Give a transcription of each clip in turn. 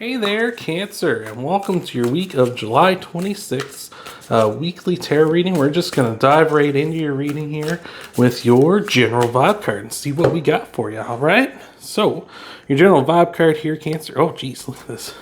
Hey there, Cancer, and welcome to your week of July 26th weekly tarot reading. We're just going to dive right into your reading here with your general vibe card and see what we got for you, all right? So, your general vibe card here, Cancer. Oh, geez, look at this.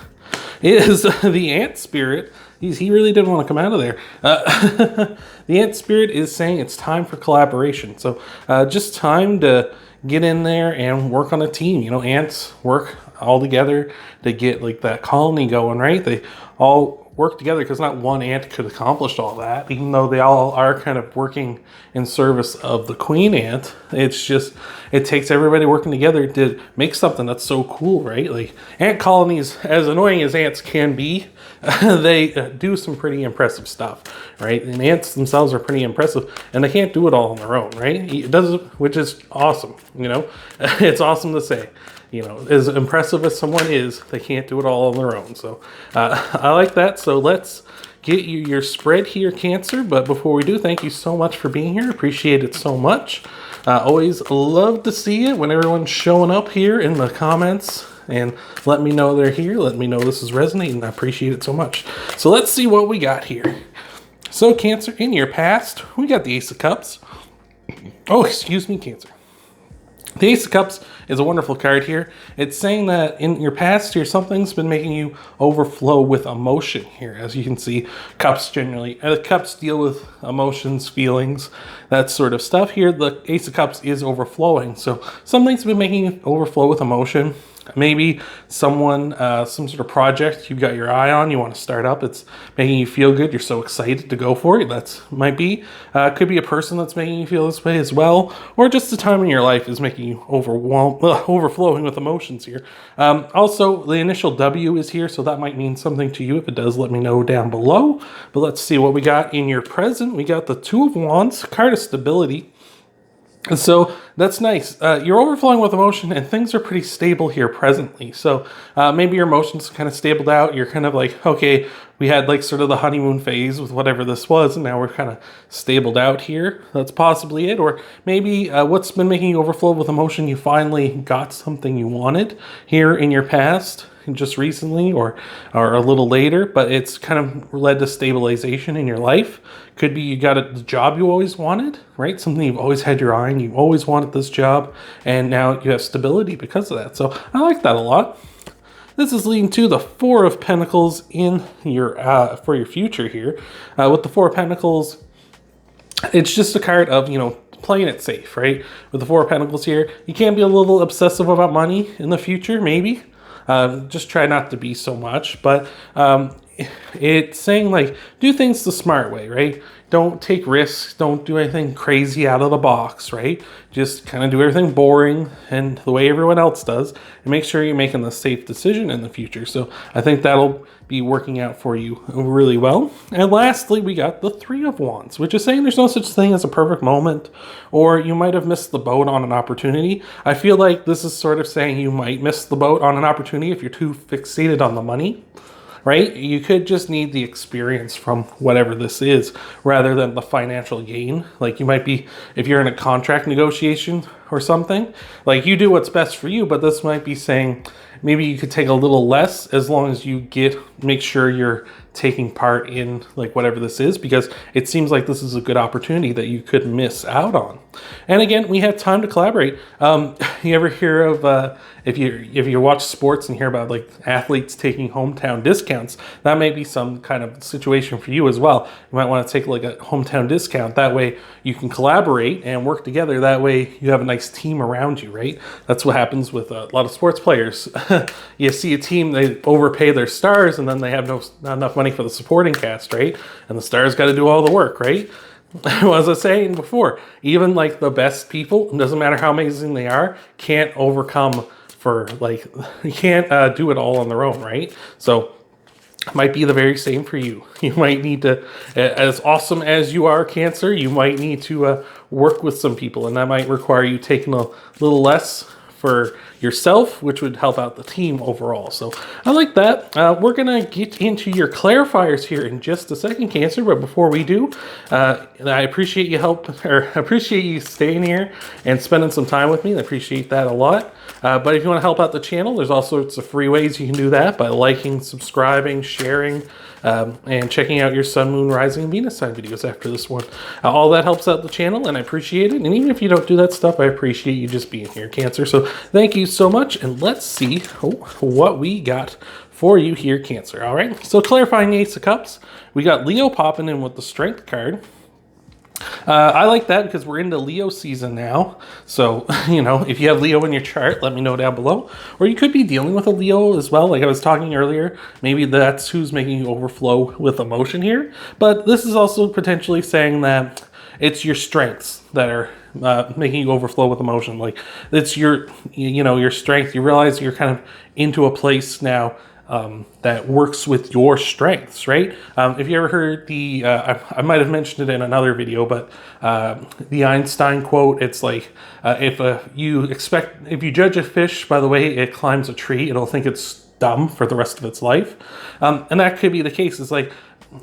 Is the Ant Spirit. He really didn't want to come out of there. The Ant Spirit is saying it's time for collaboration. So, just time to get in there and work on a team. You know, ants work all together to get like that colony going, right? They all work together because not one ant could accomplish all that, even though they all are kind of working in service of the queen ant. It's just, it takes everybody working together to make something that's so cool, right? Like ant colonies, as annoying as ants can be, they do some pretty impressive stuff, right? And ants themselves are pretty impressive, and they can't do it all on their own, right? It does, which is awesome, you know? It's awesome to say. You know, as impressive as someone is, they can't do it all on their own. So I like that. So let's get you your spread here, Cancer. But before we do, thank you so much for being here. Appreciate it so much. Always love to see it when everyone's showing up here in the comments and let me know they're here. Let me know this is resonating. I appreciate it so much. So let's see what we got here. So Cancer, in your past, we got the Ace of Cups. Oh, excuse me, Cancer. The Ace of Cups is a wonderful card here. It's saying that in your past here, something's been making you overflow with emotion here. As you can see, cups generally, cups deal with emotions, feelings, that sort of stuff. Here, the Ace of Cups is overflowing. So something's been making you overflow with emotion. Maybe someone, some sort of project you've got your eye on, you want to start up. It's making you feel good. You're so excited to go for it. That's might be. Could be a person that's making you feel this way as well. Or just the time in your life is making you overflowing with emotions here. Also, the initial W is here, so that might mean something to you. If it does, let me know down below. But let's see what we got in your present. We got the Two of Wands, card of stability. And so that's nice. You're overflowing with emotion and things are pretty stable here presently. So maybe your emotions kind of stabled out. You're kind of like, okay, we had like sort of the honeymoon phase with whatever this was, and now we're kind of stabled out here. That's possibly it. Or maybe what's been making you overflow with emotion, you finally got something you wanted here in your past, just recently or a little later, but it's kind of led to stabilization in your life. Could be you got the job you always wanted, right? Something you've always had your eye on. You always wanted this job, and now you have stability because of that. So I like that a lot. This is leading to the Four of Pentacles in your for your future here. With the Four of Pentacles, it's just a card of, you know, playing it safe, right? With the Four of Pentacles here, you can be a little obsessive about money in the future, maybe. Just try not to be so much, but it's saying like do things the smart way, right? Don't take risks, don't do anything crazy out of the box, right? Just kind of do everything boring and the way everyone else does, and make sure you're making the safe decision in the future. So I think that'll be working out for you really well. And lastly, we got the Three of Wands, which is saying there's no such thing as a perfect moment, or you might have missed the boat on an opportunity. I feel like this is sort of saying you might miss the boat on an opportunity if you're too fixated on the money, right? You could just need the experience from whatever this is rather than the financial gain. Like you might be, if you're in a contract negotiation or something, like you do what's best for you, but this might be saying maybe you could take a little less as long as you make sure you're taking part in like whatever this is, because it seems like this is a good opportunity that you could miss out on. And again, we have time to collaborate. You ever hear of if you watch sports and hear about like athletes taking hometown discounts, that may be some kind of situation for you as well. You might want to take like a hometown discount. That way you can collaborate and work together. That way you have a nice team around you, right? That's what happens with a lot of sports players. You see a team, they overpay their stars and then they have not enough money for the supporting cast, right? And the stars got to do all the work, right? As I was saying before, even like the best people, it doesn't matter how amazing they are, can't overcome for like, you can't do it all on their own, right? So it might be the very same for you. You might need to, as awesome as you are, Cancer, you might need to work with some people, and that might require you taking a little less for yourself, which would help out the team overall. So I like that. We're gonna get into your clarifiers here in just a second, Cancer, but before we do, I appreciate you appreciate you staying here and spending some time with me. I appreciate that a lot. But if you want to help out the channel, there's all sorts of free ways you can do that by liking, subscribing, sharing, and checking out your Sun, Moon, Rising, and Venus sign videos after this one. All that helps out the channel, and I appreciate it. And even if you don't do that stuff, I appreciate you just being here, Cancer. So thank you so much, and let's see what we got for you here, Cancer. All right, so clarifying the Ace of Cups, we got Leo popping in with the Strength card. I like that because we're into Leo season now. So, you know, if you have Leo in your chart, let me know down below. Or you could be dealing with a Leo as well. Like I was talking earlier, maybe that's who's making you overflow with emotion here. But this is also potentially saying that it's your strengths that are making you overflow with emotion. Like it's your, you know, your strength. You realize you're kind of into a place now that works with your strengths, right? If you ever heard the, I might have mentioned it in another video, but the Einstein quote, it's like, if you judge a fish by the way it climbs a tree, it'll think it's dumb for the rest of its life. And that could be the case. It's like,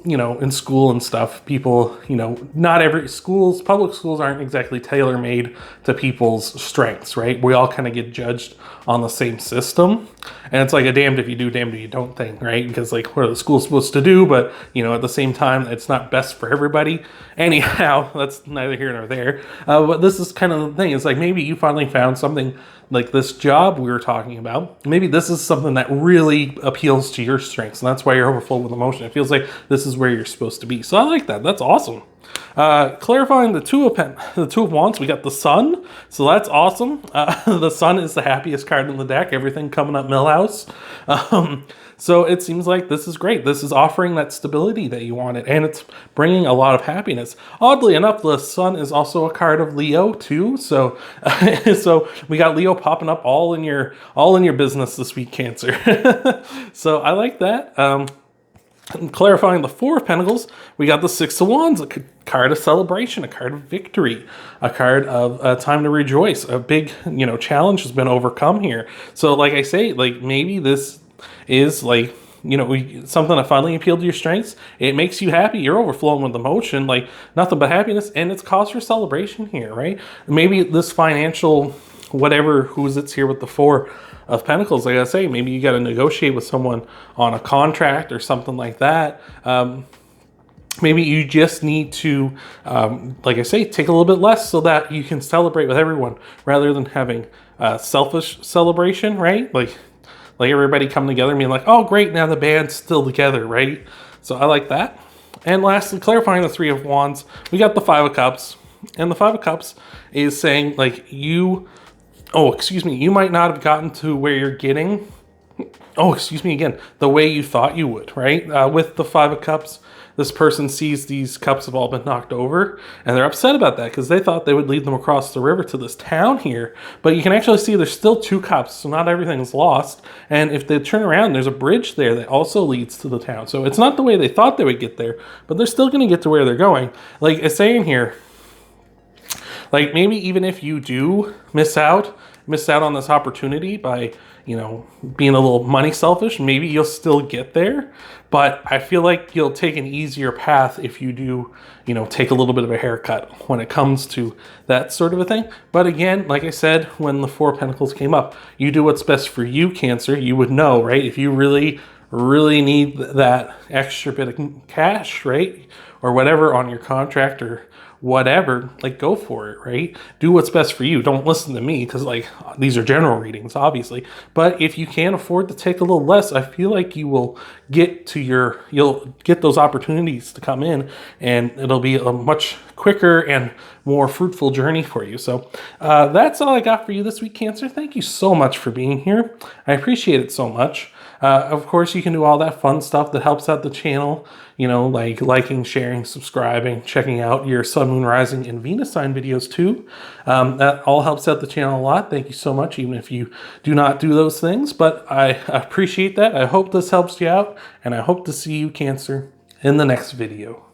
you know, in school and stuff, people, you know, not every public schools aren't exactly tailor-made to people's strengths, right? We all kind of get judged on the same system. And it's like a damned if you do, damned if you don't thing, right? Because like, what are the schools supposed to do? But, you know, at the same time, it's not best for everybody. Anyhow, that's neither here nor there. But this is kind of the thing. It's like maybe you finally found something like this job we were talking about. Maybe this is something that really appeals to your strengths, and that's why you're overflowing with emotion. It feels like this is where you're supposed to be. So I like that. That's awesome. Clarifying the two of Wands, we got the Sun, so that's awesome. The Sun is the happiest card in the deck. Everything coming up Millhouse. So it seems like this is great. This is offering that stability that you wanted, and it's bringing a lot of happiness. Oddly enough, the Sun is also a card of Leo too. So, so we got Leo popping up all in your business this week, Cancer. So I like that. Clarifying the Four of Pentacles, we got the Six of Wands, a card of celebration, a card of victory, a card of time to rejoice. A big, you know, challenge has been overcome here. So like I say, like maybe this is like, you know, something that finally appealed to your strengths. It makes you happy. You're overflowing with emotion, like nothing but happiness, and it's cause for celebration here, right? Maybe this financial, whatever, who's it's here with the Four of Pentacles, like I say, maybe you got to negotiate with someone on a contract or something like that. Maybe you just need to, like I say, take a little bit less so that you can celebrate with everyone rather than having selfish celebration, right? Like everybody come together and being like, oh, great, now the band's still together, right? So I like that. And lastly, clarifying the Three of Wands, we got the Five of Cups. And the Five of Cups is saying, like, you might not have gotten to where you're getting, the way you thought you would, right? With the Five of Cups, this person sees these cups have all been knocked over, and they're upset about that because they thought they would lead them across the river to this town here. But you can actually see there's still two cups, so not everything's lost. And if they turn around, there's a bridge there that also leads to the town. So it's not the way they thought they would get there, but they're still going to get to where they're going. Like it's saying here, like maybe even if you do miss out on this opportunity by, you know, being a little money selfish, maybe you'll still get there. But I feel like you'll take an easier path if you do, you know, take a little bit of a haircut when it comes to that sort of a thing. But again, like I said, when the Four of Pentacles came up, you do what's best for you, Cancer. You would know, right? If you really, really need that extra bit of cash, right? Or whatever on your contract or whatever, like go for it, right? Do what's best for you. Don't listen to me because like these are general readings, obviously. But if you can afford to take a little less, I feel like you'll get those opportunities to come in, and it'll be a much quicker and more fruitful journey for you. So that's all I got for you this week, Cancer. Thank you so much for being here. I appreciate it so much. Of course, you can do all that fun stuff that helps out the channel, you know, like liking, sharing, subscribing, checking out your Sun, Moon, Rising, and Venus sign videos too. That all helps out the channel a lot. Thank you so much, even if you do not do those things. But I appreciate that. I hope this helps you out, and I hope to see you, Cancer, in the next video.